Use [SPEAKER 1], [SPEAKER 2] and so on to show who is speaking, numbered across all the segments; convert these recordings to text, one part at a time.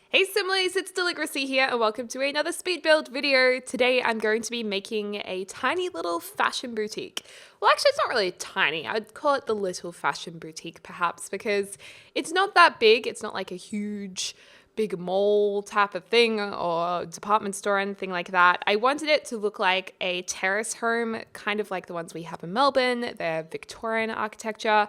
[SPEAKER 1] Hey Similes, it's Deligracy here and welcome to another speed build video. Today I'm going to be making a tiny little fashion boutique. Well, actually it's not really tiny. I'd call it the little fashion boutique perhaps because it's not that big. It's not like a huge big mall type of thing or department store or anything like that. I wanted it to look like a terrace home, kind of like the ones we have in Melbourne. They're Victorian architecture.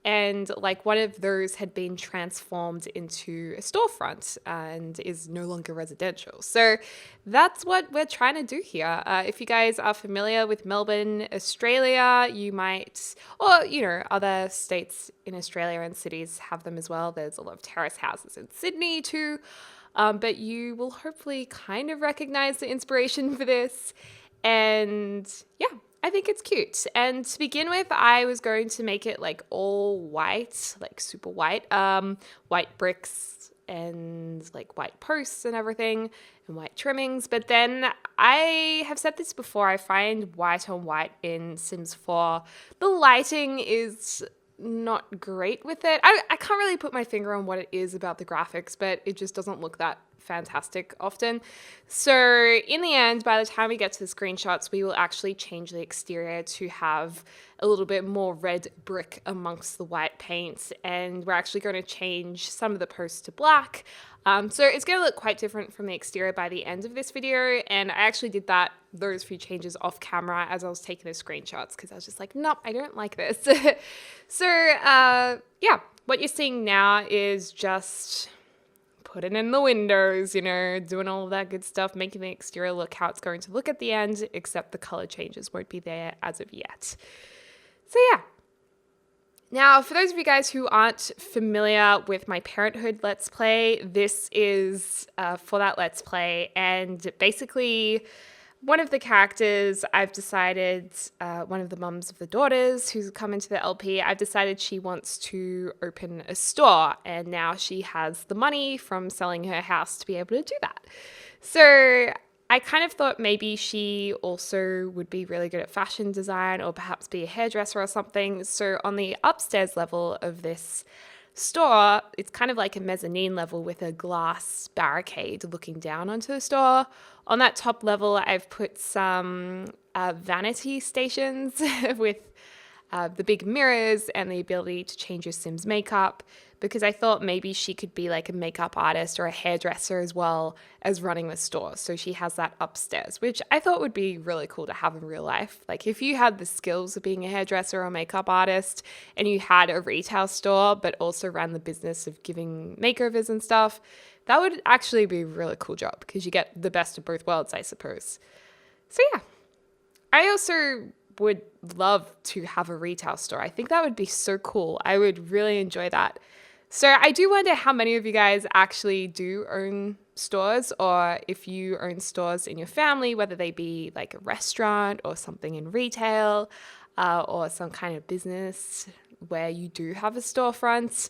[SPEAKER 1] And like one of those had been transformed into a storefront and is no longer residential. So that's what we're trying to do here. If you guys are familiar with Melbourne, Australia, you might, or other states in Australia and cities have them as well. There's a lot of terrace houses in Sydney too. But you will hopefully kind of recognize the inspiration for this. And yeah, I think it's cute. And to begin with, I was going to make it like all white, like super white, white bricks and like white posts and everything and white trimmings. But then I have said this before, I find white on white in Sims 4, the lighting is not great with it. I can't really put my finger on what it is about the graphics, but it just doesn't look that fantastic often. So in the end, by the time we get to the screenshots, we will actually change the exterior to have a little bit more red brick amongst the white paint, and we're actually going to change some of the posts to black. So it's going to look quite different from the exterior by the end of this video, and I actually did those few changes off camera as I was taking the screenshots because I was just like, nope, I don't like this. So yeah, what you're seeing now is just putting in the windows, doing all of that good stuff, making the exterior look how it's going to look at the end, except the color changes won't be there as of yet. So yeah. Now, for those of you guys who aren't familiar with my Parenthood Let's Play, this is for that Let's Play, and basically one of the characters I've decided, one of the mums of the daughters who's come into the LP, I've decided she wants to open a store, and now she has the money from selling her house to be able to do that. So I kind of thought maybe she also would be really good at fashion design or perhaps be a hairdresser or something. So on the upstairs level of this store, it's kind of like a mezzanine level with a glass barricade looking down onto the store. On that top level, I've put some vanity stations with the big mirrors and the ability to change your Sim's makeup, because I thought maybe she could be like a makeup artist or a hairdresser as well as running the store. So she has that upstairs, which I thought would be really cool to have in real life. Like if you had the skills of being a hairdresser or makeup artist and you had a retail store, but also ran the business of giving makeovers and stuff, that would actually be a really cool job because you get the best of both worlds, I suppose. So yeah, I also would love to have a retail store. I think that would be so cool. I would really enjoy that. So I do wonder how many of you guys actually do own stores, or if you own stores in your family, whether they be like a restaurant or something in retail, or some kind of business where you do have a storefront.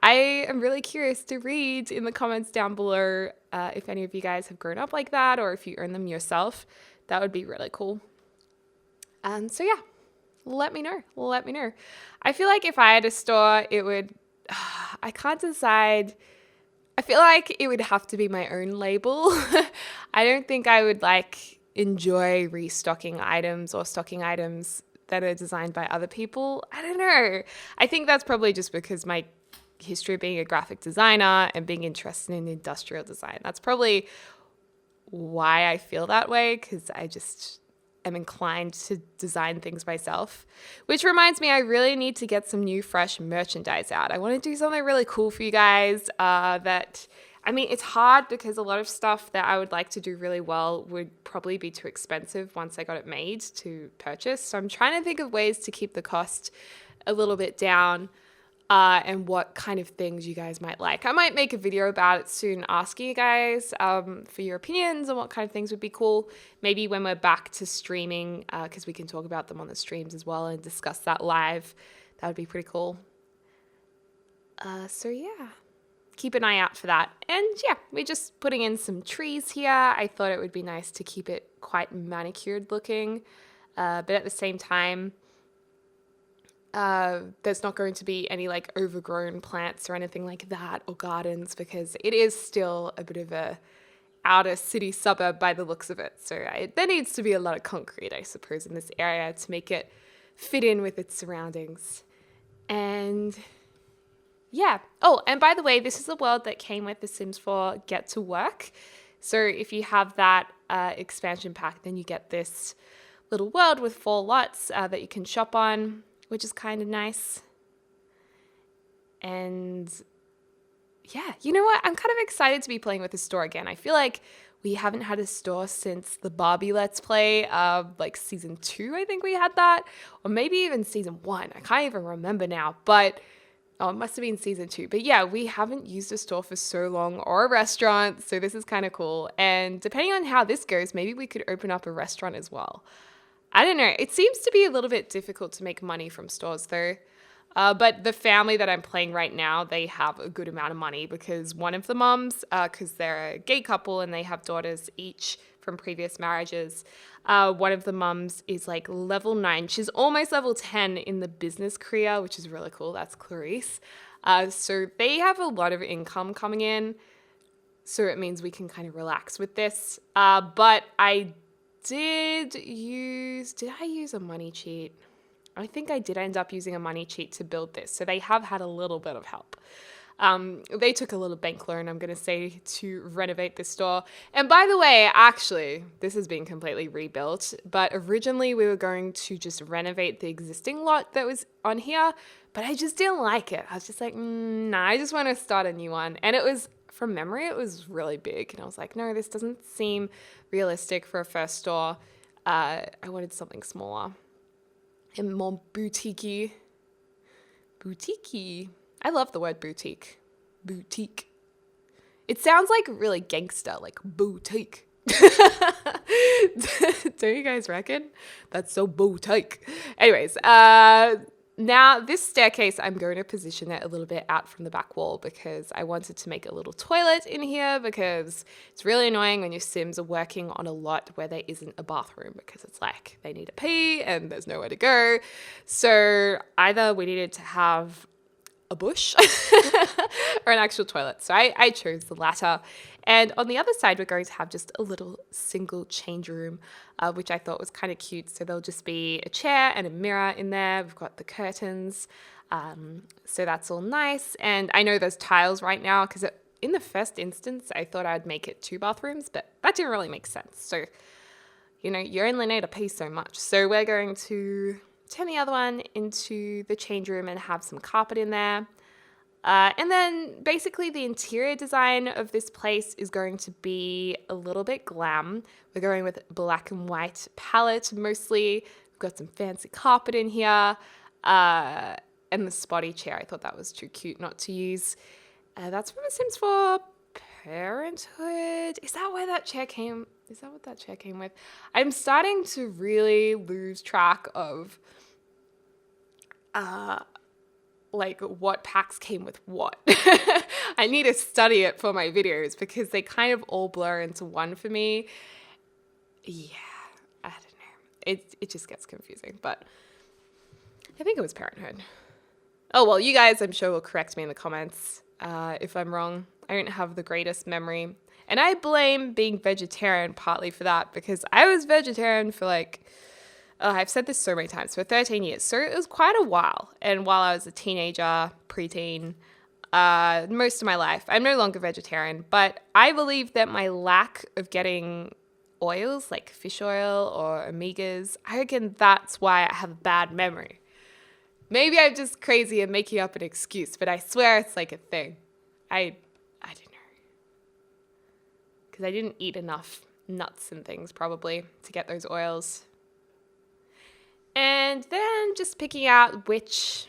[SPEAKER 1] I am really curious to read in the comments down below if any of you guys have grown up like that or if you own them yourself. That would be really cool. So yeah, let me know. Let me know. I feel like if I had a store, it would, I can't decide. I feel like it would have to be my own label. I don't think I would enjoy restocking items or stocking items that are designed by other people. I don't know. I think that's probably just because my history of being a graphic designer and being interested in industrial design. That's probably why I feel that way, because I just am inclined to design things myself. Which reminds me, I really need to get some new fresh merchandise out. I want to do something really cool for you guys it's hard because a lot of stuff that I would like to do really well would probably be too expensive once I got it made to purchase. So I'm trying to think of ways to keep the cost a little bit down. And what kind of things you guys might like. I might make a video about it soon, asking you guys for your opinions on what kind of things would be cool. Maybe when we're back to streaming, because we can talk about them on the streams as well and discuss that live. That would be pretty cool. So yeah, keep an eye out for that. And yeah, we're just putting in some trees here. I thought it would be nice to keep it quite manicured looking, but at the same time, There's not going to be any like overgrown plants or anything like that or gardens because it is still a bit of a outer city suburb by the looks of it. So there needs to be a lot of concrete, I suppose, in this area to make it fit in with its surroundings. And yeah. Oh, and by the way, this is the world that came with The Sims 4 Get to Work. So if you have that expansion pack, then you get this little world with 4 lots that you can shop on, which is kind of nice. And yeah, you know what? I'm kind of excited to be playing with the store again. I feel like we haven't had a store since the Barbie Let's Play, like season 2, I think we had that. Or maybe even season 1. I can't even remember now. But, oh, it must have been season 2. But yeah, we haven't used a store for so long or a restaurant. So this is kind of cool. And depending on how this goes, maybe we could open up a restaurant as well. I don't know. It seems to be a little bit difficult to make money from stores though. But the family that I'm playing right now, they have a good amount of money because one of the moms, because they're a gay couple and they have daughters each from previous marriages, one of the mums is like level 9. She's almost level 10 in the business career, which is really cool. That's Clarice. So they have a lot of income coming in. So it means we can kind of relax with this. But did I use a money cheat? I think I did end up using a money cheat to build this. So they have had a little bit of help. They took a little bank loan, I'm going to say, to renovate this store. And by the way, actually, this has been completely rebuilt. But originally we were going to just renovate the existing lot that was on here. But I just didn't like it. I was just like, nah, I just want to start a new one. And it was, from memory, it was really big. And I was like, no, this doesn't seem realistic for a first store. I wanted something smaller and more boutique-y. Boutique-y. I love the word boutique. Boutique. It sounds like really gangster, like boutique. Don't you guys reckon? That's so boutique. Anyways, now this staircase, I'm going to position it a little bit out from the back wall because I wanted to make a little toilet in here because it's really annoying when your Sims are working on a lot where there isn't a bathroom because it's like they need to pee and there's nowhere to go. So either we needed to have a bush or an actual toilet. So I chose the latter. And on the other side, we're going to have just a little single change room, which I thought was kind of cute. So there'll just be a chair and a mirror in there. We've got the curtains. So that's all nice. And I know there's tiles right now because in the first instance, I thought I'd make it 2 bathrooms, but that didn't really make sense. So, you know, you only need a piece so much. So we're going to turn the other one into the change room and have some carpet in there. And then basically the interior design of this place is going to be a little bit glam. We're going with black and white palette mostly. We've got some fancy carpet in here. And the spotty chair. I thought that was too cute not to use. That's from The Sims 4 Parenthood. Is that where that chair came? Is that what that chair came with? I'm starting to really lose track of like what packs came with what. I need to study it for my videos because they kind of all blur into one for me. Yeah, I don't know. It just gets confusing, but I think it was Parenthood. Oh, well, you guys, I'm sure will correct me in the comments if I'm wrong. I don't have the greatest memory. And I blame being vegetarian partly for that because I was vegetarian for like, I've said this so many times, for 13 years. So it was quite a while. And while I was a teenager, preteen, most of my life, I'm no longer vegetarian. But I believe that my lack of getting oils like fish oil or omegas, I reckon that's why I have a bad memory. Maybe I'm just crazy and making up an excuse, but I swear it's like a thing. I don't know. Because I didn't eat enough nuts and things probably to get those oils. And then just picking out which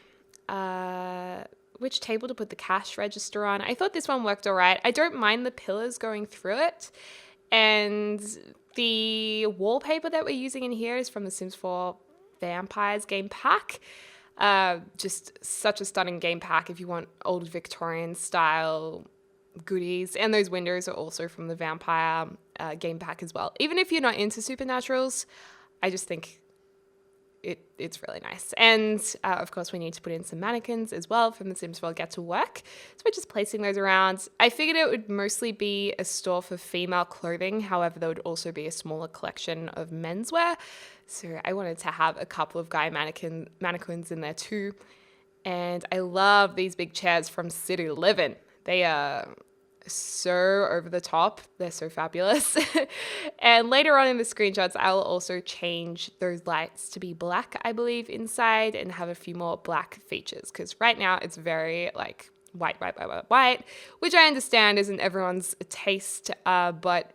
[SPEAKER 1] table to put the cash register on. I thought this one worked all right. I don't mind the pillars going through it. And the wallpaper that we're using in here is from the Sims 4 Vampires game pack. Just such a stunning game pack if you want old Victorian style goodies. And those windows are also from the Vampire game pack as well. Even if you're not into supernaturals, I just think it's really nice. And of course, we need to put in some mannequins as well from the Sims World Get to Work. So we're just placing those around. I figured it would mostly be a store for female clothing. However, there would also be a smaller collection of menswear. So I wanted to have a couple of guy mannequins in there too. And I love these big chairs from City Living. They are so over the top. They're so fabulous. And later on in the screenshots, I'll also change those lights to be black, I believe, inside, and have a few more black features. Because right now it's very like white, which I understand isn't everyone's taste, but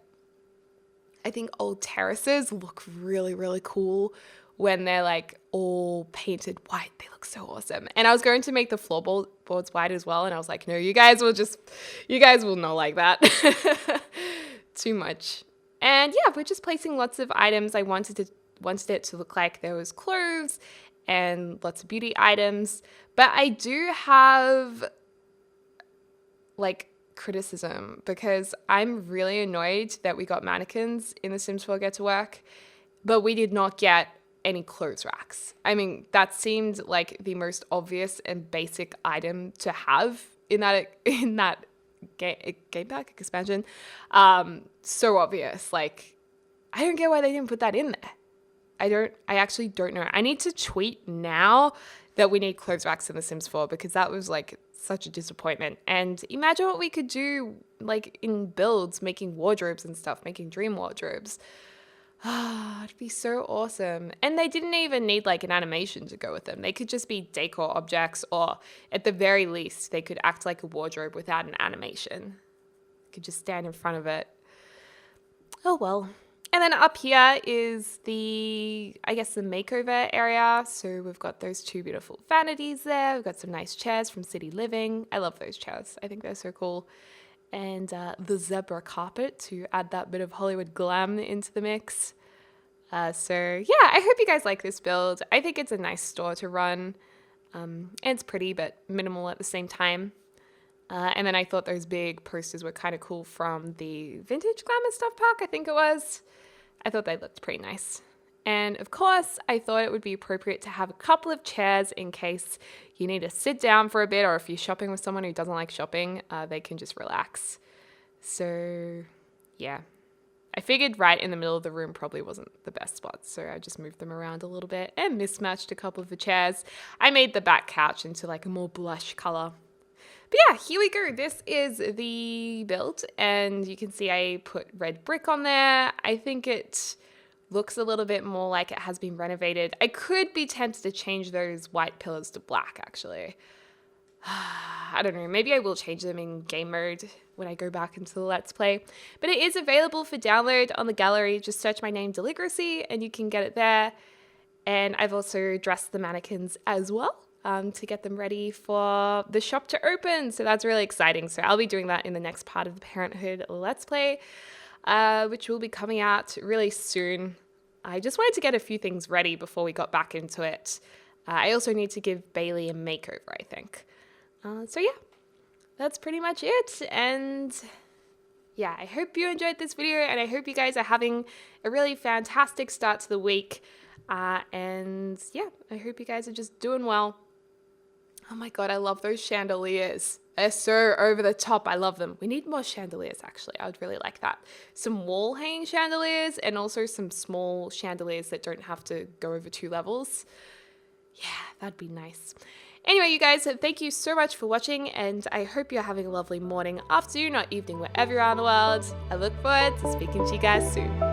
[SPEAKER 1] I think old terraces look really, really cool when they're like all painted white. They look so awesome. And I was going to make the floorboards white as well. And I was like, no, you guys will not like that. Too much. And yeah, we're just placing lots of items. I wanted it to look like there was clothes and lots of beauty items. But I do have like criticism because I'm really annoyed that we got mannequins in the Sims 4 Get to Work, but we did not get any clothes racks. I mean, that seemed like the most obvious and basic item to have in that game pack expansion. So obvious. Like, I don't get why they didn't put that in there. I actually don't know. I need to tweet now that we need clothes racks in The Sims 4 because that was like such a disappointment. And imagine what we could do like in builds, making wardrobes and stuff, making dream wardrobes. It'd be so awesome. And they didn't even need like an animation to go with them. They could just be decor objects, or at the very least, they could act like a wardrobe without an animation. You could just stand in front of it. Oh well. And then up here is the makeover area. So we've got those two beautiful vanities there. We've got some nice chairs from City Living. I love those chairs. I think they're so cool. And the zebra carpet to add that bit of Hollywood glam into the mix. So yeah, I hope you guys like this build. I think it's a nice store to run. And it's pretty but minimal at the same time. And then I thought those big posters were kind of cool from the Vintage Glamour Stuff Park, I think it was. I thought they looked pretty nice. And of course, I thought it would be appropriate to have a couple of chairs in case you need to sit down for a bit, or if you're shopping with someone who doesn't like shopping, they can just relax. So yeah, I figured right in the middle of the room probably wasn't the best spot. So I just moved them around a little bit and mismatched a couple of the chairs. I made the back couch into like a more blush color. But yeah, here we go. This is the build, and you can see I put red brick on there. I think it looks a little bit more like it has been renovated. I could be tempted to change those white pillars to black, actually. I don't know. Maybe I will change them in game mode when I go back into the Let's Play. But it is available for download on the gallery. Just search my name, Deligracy, and you can get it there. And I've also dressed the mannequins as well. To get them ready for the shop to open. So that's really exciting. So I'll be doing that in the next part of the Parenthood Let's Play, which will be coming out really soon. I just wanted to get a few things ready before we got back into it. I also need to give Bailey a makeover, I think. So yeah, that's pretty much it. And yeah, I hope you enjoyed this video, and I hope you guys are having a really fantastic start to the week. And yeah, I hope you guys are just doing well. Oh my god, I love those chandeliers. They're so over the top. I love them. We need more chandeliers, actually. I would really like that. Some wall hanging chandeliers, and also some small chandeliers that don't have to go over 2 levels. Yeah, that'd be nice. Anyway, you guys, thank you so much for watching, and I hope you're having a lovely morning, afternoon, or evening, wherever you are in the world. I look forward to speaking to you guys soon.